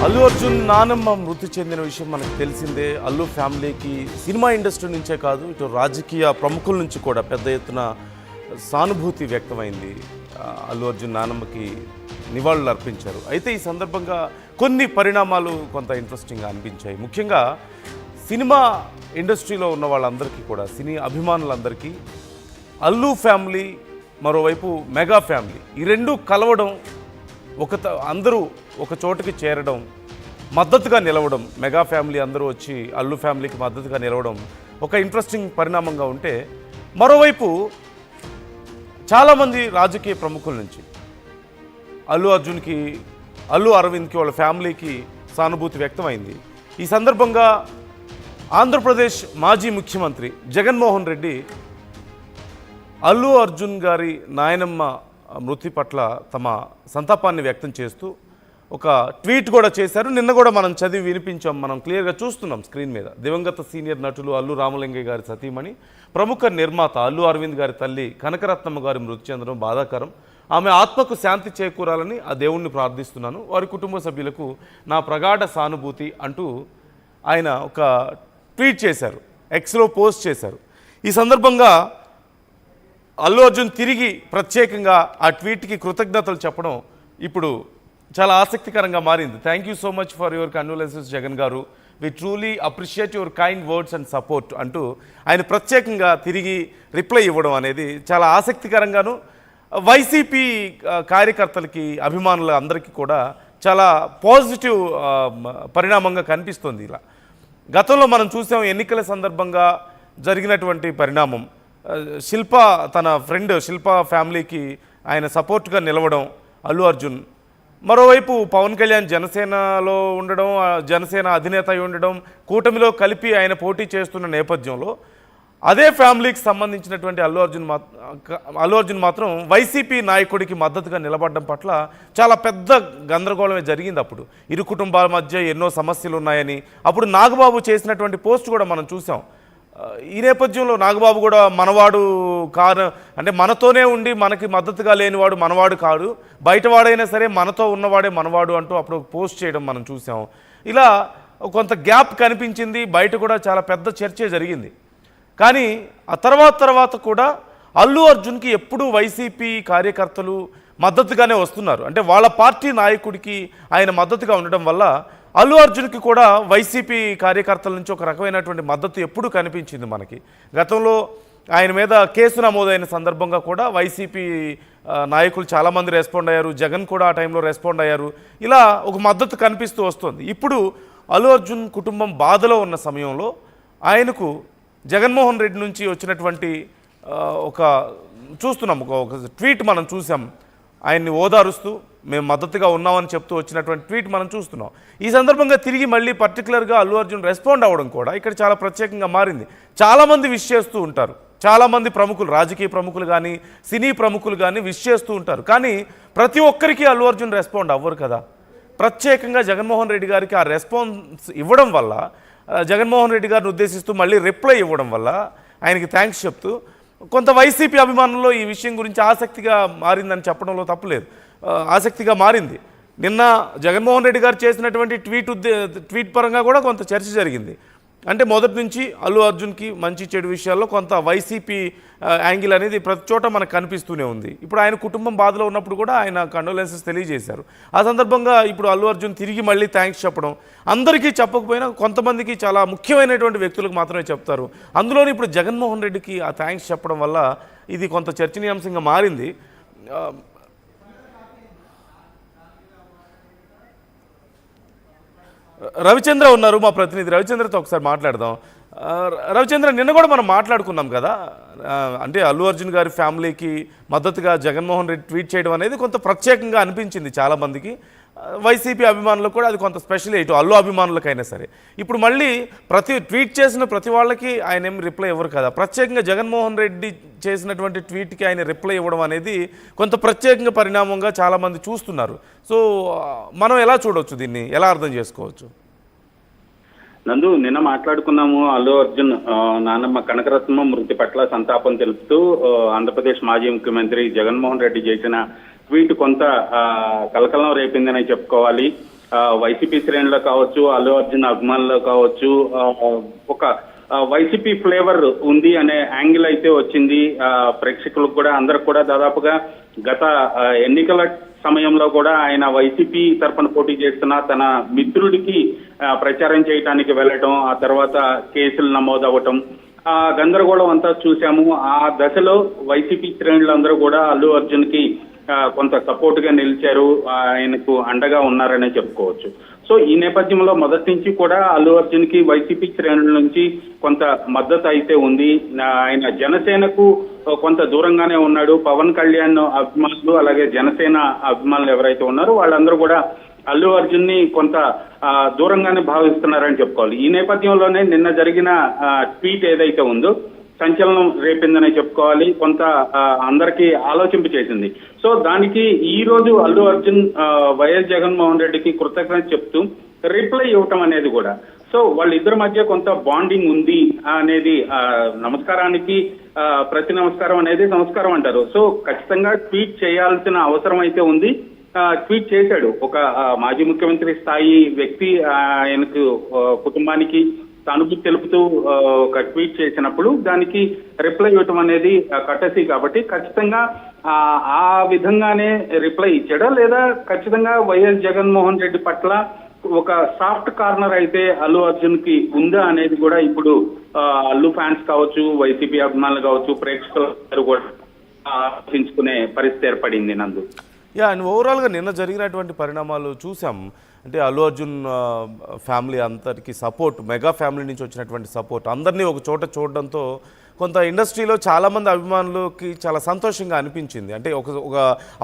అల్లు అర్జున్ నానమ్మ మృతి చెందిన విషయం మనకు తెలిసిందే. అల్లు ఫ్యామిలీకి సినిమా ఇండస్ట్రీ నుంచే కాదు, ఇటు రాజకీయ ప్రముఖుల నుంచి కూడా పెద్ద ఎత్తున సానుభూతి వ్యక్తమైంది. అల్లు అర్జున్ నానమ్మకి నివాళులు అర్పించారు. అయితే ఈ సందర్భంగా కొన్ని పరిణామాలు కొంత ఇంట్రెస్టింగ్గా అనిపించాయి. ముఖ్యంగా సినిమా ఇండస్ట్రీలో ఉన్న వాళ్ళందరికీ కూడా, సినీ అభిమానులందరికీ అల్లు ఫ్యామిలీ, మరోవైపు మెగా ఫ్యామిలీ, ఈ రెండు కలవడం, అందరూ ఒక చోటుకి చేరడం, మద్దతుగా నిలవడం, మెగా ఫ్యామిలీ అందరూ వచ్చి అల్లు ఫ్యామిలీకి మద్దతుగా నిలవడం ఒక ఇంట్రెస్టింగ్ పరిణామంగా ఉంటే, మరోవైపు చాలామంది రాజకీయ ప్రముఖుల నుంచి అల్లు అర్జున్కి, అల్లు అరవింద్కి, వాళ్ళ ఫ్యామిలీకి సానుభూతి వ్యక్తమైంది. ఈ సందర్భంగా ఆంధ్రప్రదేశ్ మాజీ ముఖ్యమంత్రి జగన్మోహన్ రెడ్డి అల్లు అర్జున్ గారి నాయనమ్మ మృతి పట్ల తమ సంతాపాన్ని వ్యక్తం చేస్తూ ఒక ట్వీట్ కూడా చేశారు. నిన్న కూడా మనం చదివి వినిపించాం, మనం క్లియర్గా చూస్తున్నాం స్క్రీన్ మీద. దివంగత సీనియర్ నటులు అల్లు రామలింగయ్య గారి సతీమణి, ప్రముఖ నిర్మాత అల్లు అరవింద్ గారి తల్లి కనకరత్నమ్మ గారి మృతి చెందడం బాధాకరం. ఆమె ఆత్మకు శాంతి చేకూరాలని ఆ దేవుణ్ణి ప్రార్థిస్తున్నాను. వారి కుటుంబ సభ్యులకు నా ప్రగాఢ సానుభూతి అంటూ ఆయన ఒక ట్వీట్ చేశారు, ఎక్స్లో పోస్ట్ చేశారు. ఈ సందర్భంగా అల్లు అర్జున్ తిరిగి ప్రత్యేకంగా ఆ ట్వీట్కి కృతజ్ఞతలు చెప్పడం ఇప్పుడు చాలా ఆసక్తికరంగా మారింది. Thank you so much for your condolences Jagan గారు, we truly appreciate your kind words and support అంటూ ఆయన ప్రత్యేకంగా తిరిగి రిప్లై ఇవ్వడం అనేది చాలా ఆసక్తికరంగాను, వైసీపీ కార్యకర్తలకి, అభిమానుల అందరికీ కూడా చాలా పాజిటివ్ పరిణామంగా కనిపిస్తుంది. ఇలా గతంలో మనం చూసాం, ఎన్నికల సందర్భంగా జరిగినటువంటి పరిణామం, శిల్ప తన ఫ్రెండ్ శిల్ప ఫ్యామిలీకి ఆయన సపోర్ట్గా నిలవడం అల్లు అర్జున్, మరోవైపు పవన్ కళ్యాణ్ జనసేనలో ఉండడం, జనసేన అధినేత అయి ఉండడం, కూటమిలో కలిపి ఆయన పోటీ చేస్తున్న నేపథ్యంలో అదే ఫ్యామిలీకి సంబంధించినటువంటి అల్లు అర్జున్ మాత్రం వైసీపీ నాయకుడికి మద్దతుగా నిలబడడం పట్ల చాలా పెద్ద గందరగోళమే జరిగింది. అప్పుడు ఇరు కుటుంబాల మధ్య ఎన్నో సమస్యలు ఉన్నాయని అప్పుడు నాగబాబు చేసినటువంటి పోస్ట్ కూడా మనం చూసాం. ఈ నేపథ్యంలో నాగబాబు కూడా మనవాడు కాదు, అంటే మనతోనే ఉండి మనకి మద్దతుగా లేనివాడు మనవాడు కాదు, బయటవాడైనా సరే మనతో ఉన్నవాడే మనవాడు అంటూ అప్పుడు పోస్ట్ చేయడం మనం చూసాం. ఇలా కొంత గ్యాప్ కనిపించింది, బయట కూడా చాలా పెద్ద చర్చే జరిగింది. కానీ ఆ తర్వాత కూడా అల్లు అర్జున్కి ఎప్పుడూ వైసీపీ కార్యకర్తలు మద్దతుగానే వస్తున్నారు. అంటే వాళ్ళ పార్టీ నాయకుడికి ఆయన మద్దతుగా ఉండడం వల్ల అల్లు అర్జున్కి కూడా వైసీపీ కార్యకర్తల నుంచి ఒక రకమైనటువంటి మద్దతు ఎప్పుడూ కనిపించింది మనకి. గతంలో ఆయన మీద కేసు నమోదైన సందర్భంగా కూడా వైసీపీ నాయకులు చాలామంది రెస్పాండ్ అయ్యారు, జగన్ కూడా ఆ టైంలో రెస్పాండ్ అయ్యారు. ఇలా ఒక మద్దతు కనిపిస్తూ వస్తుంది. ఇప్పుడు అల్లు అర్జున్ కుటుంబం బాధలో ఉన్న సమయంలో ఆయనకు జగన్మోహన్ రెడ్డి నుంచి వచ్చినటువంటి ఒక చూస్తున్నాం, ఒక ట్వీట్ మనం చూసాం, ఆయన్ని ఓదారుస్తూ మేము మద్దతుగా ఉన్నామని చెప్తూ వచ్చినటువంటి ట్వీట్ మనం చూస్తున్నాం. ఈ సందర్భంగా తిరిగి మళ్ళీ పర్టికులర్గా అల్లు అర్జున్ రెస్పాండ్ అవ్వడం కూడా ఇక్కడ చాలా ప్రత్యేకంగా మారింది. చాలామంది విష్ చేస్తూ ఉంటారు, చాలామంది ప్రముఖులు, రాజకీయ ప్రముఖులు కానీ, సినీ ప్రముఖులు కానీ విష్ చేస్తూ ఉంటారు. కానీ ప్రతి ఒక్కరికి అల్లు అర్జున్ రెస్పాండ్ అవ్వరు కదా. ప్రత్యేకంగా జగన్మోహన్ రెడ్డి గారికి ఆ రెస్పాన్స్ ఇవ్వడం వల్ల, జగన్మోహన్ రెడ్డి గారిని ఉద్దేశిస్తూ మళ్ళీ రిప్లై ఇవ్వడం వల్ల, ఆయనకి థ్యాంక్స్ చెప్తూ కొంత వైసీపీ అభిమానుల్లో ఈ విషయం గురించి ఆసక్తిగా మారిందని చెప్పడంలో తప్పులేదు, ఆసక్తిగా మారింది. నిన్న జగన్మోహన్ రెడ్డి గారు చేసినటువంటి ట్వీట్ పరంగా కూడా కొంత చర్చ జరిగింది. అంటే మొదటి నుంచి అల్లు అర్జున్కి మంచి చెడు విషయాల్లో కొంత వైసీపీ యాంగిల్ అనేది ప్రతి చోట మనకు కనిపిస్తూనే ఉంది. ఇప్పుడు ఆయన కుటుంబం బాధలో ఉన్నప్పుడు కూడా ఆయన కండోలెన్సెస్ తెలియజేశారు. ఆ సందర్భంగా ఇప్పుడు అల్లు అర్జున్ తిరిగి మళ్ళీ థ్యాంక్స్ చెప్పడం, అందరికీ చెప్పకపోయినా కొంతమందికి, చాలా ముఖ్యమైనటువంటి వ్యక్తులకు మాత్రమే చెప్తారు. అందులోని ఇప్పుడు జగన్మోహన్ రెడ్డికి ఆ థ్యాంక్స్ చెప్పడం వల్ల ఇది కొంత చర్చనీయాంశంగా మారింది. రవిచంద్ర ఉన్నారు, మా ప్రతినిధి. రవిచంద్రతో ఒకసారి మాట్లాడదాం. రవిచంద్ర, నిన్న కూడా మనం మాట్లాడుకున్నాం కదా, అంటే అల్లు అర్జున్ గారి ఫ్యామిలీకి మద్దతుగా జగన్మోహన్ రెడ్డి ట్వీట్ చేయడం అనేది కొంత ప్రత్యేకంగా అనిపించింది చాలామందికి. వైసీపీ అభిమానులకు కూడా అది కొంత స్పెషల్, ఇటు అల్లు అభిమానులకైనా సరే. ఇప్పుడు మళ్ళీ ట్వీట్ చేసిన ప్రతి వాళ్ళకి ఆయన ఏం రిప్లై ఇవ్వరు కదా, ప్రత్యేకంగా జగన్మోహన్ రెడ్డి చేసినటువంటి ట్వీట్కి ఆయన రిప్లై ఇవ్వడం అనేది కొంత ప్రత్యేకంగా పరిణామంగా చాలామంది చూస్తున్నారు. సో మనం ఎలా చూడవచ్చు, దీన్ని ఎలా అర్థం చేసుకోవచ్చు? నందు, నిన్న మాట్లాడుకున్నాము. అల్లు అర్జున్ నానమ్మ కనకరత్నమ్మ మృతి పట్ల సంతాపం తెలుపుతూ ఆంధ్రప్రదేశ్ మాజీ ముఖ్యమంత్రి జగన్మోహన్ రెడ్డి చేసిన ట్వీట్ కొంత కలకలం రేపిందని చెప్పుకోవాలి. వైసీపీ శ్రేణులు కావచ్చు, అల్లు అర్జున్ అభిమానులు కావచ్చు, ఒక వైసీపీ ఫ్లేవర్ ఉంది అనే యాంగిల్ అయితే వచ్చింది. ప్రేక్షకులకు కూడా అందరికి కూడా దాదాపుగా గత ఎన్నికల సమయంలో కూడా ఆయన వైసీపీ తరఫున పోటీ చేస్తున్న తన మిత్రుడికి ప్రచారం చేయడానికి వెళ్ళటం, ఆ తర్వాత కేసులు నమోదవటం, ఆ గందరగోళం అంతా చూశాము. ఆ దశలో వైసీపీ శ్రేణులందరూ కూడా అల్లు అర్జున్ కి కొంత సపోర్ట్ గా నిలిచారు, ఆయనకు అండగా ఉన్నారనే చెప్పుకోవచ్చు. సో ఈ నేపథ్యంలో మొదటి నుంచి కూడా అల్లు అర్జున్ కి వైసీపీ శ్రేణుల నుంచి కొంత మద్దతు అయితే ఉంది. ఆయన జనసేనకు కొంత దూరంగానే ఉన్నాడు. పవన్ కళ్యాణ్ అభిమానులు అలాగే జనసేన అభిమానులు ఎవరైతే ఉన్నారో వాళ్ళందరూ కూడా అల్లు అర్జున్ ని కొంత దూరంగానే భావిస్తున్నారని చెప్పుకోవాలి. ఈ నేపథ్యంలోనే నిన్న జరిగిన ట్వీట్ ఏదైతే ఉందో సంచలనం రేపిందనే చెప్పుకోవాలి, కొంత అందరికీ ఆలోచింప చేసింది. సో దానికి ఈ రోజు అల్లు అర్జున్ వైఎస్ జగన్మోహన్ రెడ్డికి కృతజ్ఞత చెప్తూ రిప్లై ఇవ్వటం అనేది కూడా, సో వాళ్ళిద్దరి మధ్య కొంత బాండింగ్ ఉంది అనేది, నమస్కారానికి ప్రతి నమస్కారం అనేది నమస్కారం అంటారు. సో ఖచ్చితంగా ట్వీట్ చేయాల్సిన అవసరం అయితే ఉంది. ట్వీట్ చేశాడు ఒక మాజీ ముఖ్యమంత్రి స్థాయి వ్యక్తి, ఆయనకు కుటుంబానికి సానుభూతి తెలుపుతూ ఒక ట్వీట్ చేసినప్పుడు దానికి రిప్లై ఇవ్వటం అనేది కట్టసి కాబట్టి ఖచ్చితంగా ఆ విధంగానే రిప్లై ఇచ్చాడా, లేదా ఖచ్చితంగా వైఎస్ జగన్మోహన్ రెడ్డి పట్ల ఒక సాఫ్ట్ కార్నర్ అయితే అల్లు అర్జున్ కి ఉందా అనేది కూడా ఇప్పుడు అల్లు ఫ్యాన్స్ కావచ్చు, వైసీపీ అభిమానులు కావచ్చు, ప్రేక్షకులు కూడా ఆలోచించుకునే పరిస్థితి ఏర్పడింది నందు. అండ్ ఓవరాల్గా నిన్న జరిగినటువంటి పరిణామాలు చూసాం. అంటే అల్లు అర్జున్ ఫ్యామిలీ అందరికీ సపోర్ట్, మెగా ఫ్యామిలీ నుంచి వచ్చినటువంటి సపోర్ట్, అందరినీ ఒక చోట చూడడంతో కొంత ఇండస్ట్రీలో చాలామంది అభిమానులకి చాలా సంతోషంగా అనిపించింది. అంటే ఒక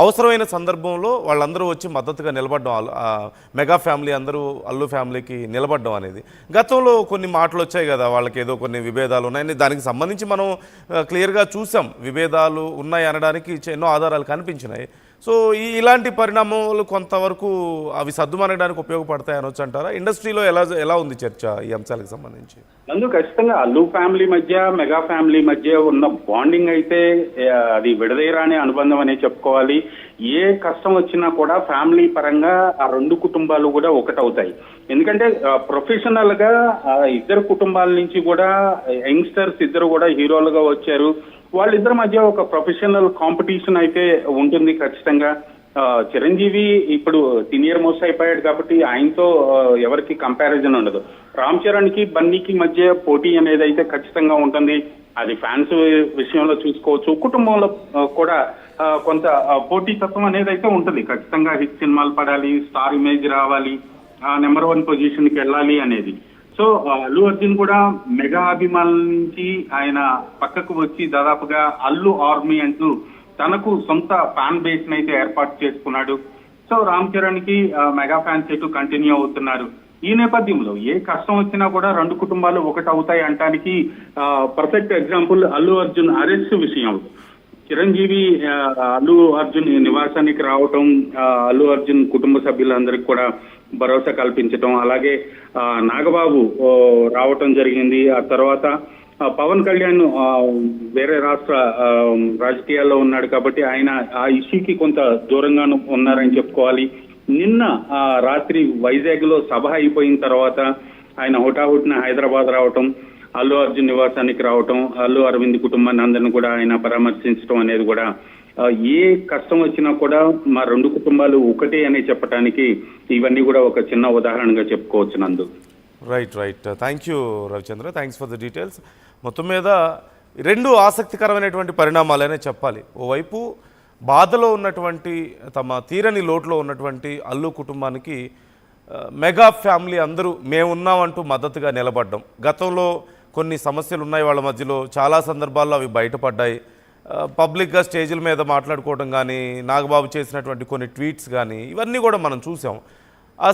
అవసరమైన సందర్భంలో వాళ్ళందరూ వచ్చి మద్దతుగా నిలబడడం, మెగా ఫ్యామిలీ అందరూ అల్లు ఫ్యామిలీకి నిలబడడం అనేది. గతంలో కొన్ని మాటలు వచ్చాయి కదా, వాళ్ళకి ఏదో కొన్ని విభేదాలు ఉన్నాయని, దానికి సంబంధించి మనం క్లియర్గా చూసాం. విభేదాలు ఉన్నాయి అనడానికి ఎన్నో ఆధారాలు కనిపించినాయి. సో ఇలాంటి పరిణామాలు కొంతవరకు అవి సర్దుమనడానికి ఉపయోగపడతాయి అనొచ్చు అంటారా? ఇండస్ట్రీలో ఎలా ఉంది చర్చ ఈ అంశాలకు సంబంధించి? అందుకు ఖచ్చితంగా అల్లు ఫ్యామిలీ మధ్య, మెగా ఫ్యామిలీ మధ్య ఉన్న బాండింగ్ అయితే అది విడదీయరాని అనుబంధం అనే చెప్పుకోవాలి. ఏ కష్టం వచ్చినా కూడా ఫ్యామిలీ పరంగా ఆ రెండు కుటుంబాలు కూడా ఒకటవుతాయి. ఎందుకంటే ప్రొఫెషనల్ గా ఇద్దరు కుటుంబాల నుంచి కూడా యంగ్స్టర్స్ ఇద్దరు కూడా హీరోలుగా వచ్చారు. వాళ్ళిద్దరి మధ్య ఒక ప్రొఫెషనల్ కాంపిటీషన్ అయితే ఉంటుంది ఖచ్చితంగా. చిరంజీవి ఇప్పుడు సీనియర్ మోస్ట్ అయిపోయాడు కాబట్టి ఆయనతో ఎవరికి కంపారిజన్ ఉండదు. రామ్ చరణ్ కి బన్నీకి మధ్య పోటీ అనేది అయితే ఖచ్చితంగా ఉంటుంది. అది ఫ్యాన్స్ విషయంలో చూసుకోవచ్చు, కుటుంబంలో కూడా కొంత పోటీతత్వం అనేది అయితే ఉంటుంది. ఖచ్చితంగా హిట్ సినిమాలు పడాలి, స్టార్ ఇమేజ్ రావాలి, నెంబర్ 1 పొజిషన్ కి వెళ్ళాలి అనేది. సో అల్లు అర్జున్ కూడా మెగా అభిమానుల నుంచి ఆయన పక్కకు వచ్చి దాదాపుగా అల్లు ఆర్మీ అంటూ తనకు సొంత ఫ్యాన్ బేస్ అయితే ఏర్పాటు చేసుకున్నాడు. సో రామ్ చరణ్ కి మెగా ఫ్యాన్స్ ఎటు కంటిన్యూ అవుతున్నారు. ఈ నేపథ్యంలో ఏ కష్టం వచ్చినా కూడా రెండు కుటుంబాలు ఒకటి అవుతాయి అంటానికి perfect example Allu Arjun arrest విషయంలో. చిరంజీవి అల్లు అర్జున్ నివాసానికి రావటం, అల్లు అర్జున్ కుటుంబ సభ్యులందరికీ కూడా భరోసా కల్పించటం, అలాగే నాగబాబు రావటం జరిగింది. ఆ తర్వాత పవన్ కళ్యాణ్ వేరే రాష్ట్ర రాజకీయాల్లో ఉన్నాడు కాబట్టి ఆయన ఆ ఇష్యూకి కొంత దూరంగాను ఉన్నారని చెప్పుకోవాలి. నిన్న రాత్రి వైజాగ్ లో సభ అయిపోయిన తర్వాత ఆయన హుటాహుటిన హైదరాబాద్ రావటం, అల్లు అర్జున్ నివాసానికి రావటం, అల్లు అరవింద్ కుటుంబాన్ని అందరిని కూడా ఆయన పరామర్శించడం అనేది కూడా ఏ కష్టం వచ్చినా కూడా మా రెండు కుటుంబాలు ఒకటే అని చెప్పడానికి ఇవన్నీ కూడా ఒక చిన్న ఉదాహరణగా చెప్పుకోవచ్చు నందు. Right. Thank you Ravichandra, thanks for the details. మొత్తం మీద రెండు ఆసక్తికరమైనటువంటి పరిణామాలనే చెప్పాలి. ఓవైపు బాధలో ఉన్నటువంటి, తమ తీరని లోటులో ఉన్నటువంటి అల్లు కుటుంబానికి మెగా ఫ్యామిలీ అందరూ మేమున్నామంటూ మద్దతుగా నిలబడ్డం. గతంలో కొన్ని సమస్యలు ఉన్నాయి వాళ్ళ మధ్యలో, చాలా సందర్భాల్లో అవి బయటపడ్డాయి. పబ్లిక్గా స్టేజ్ల మీద మాట్లాడుకోవడం కానీ, నాగబాబు చేసినటువంటి కొన్ని ట్వీట్స్ కానీ, ఇవన్నీ కూడా మనం చూసాం. ఆ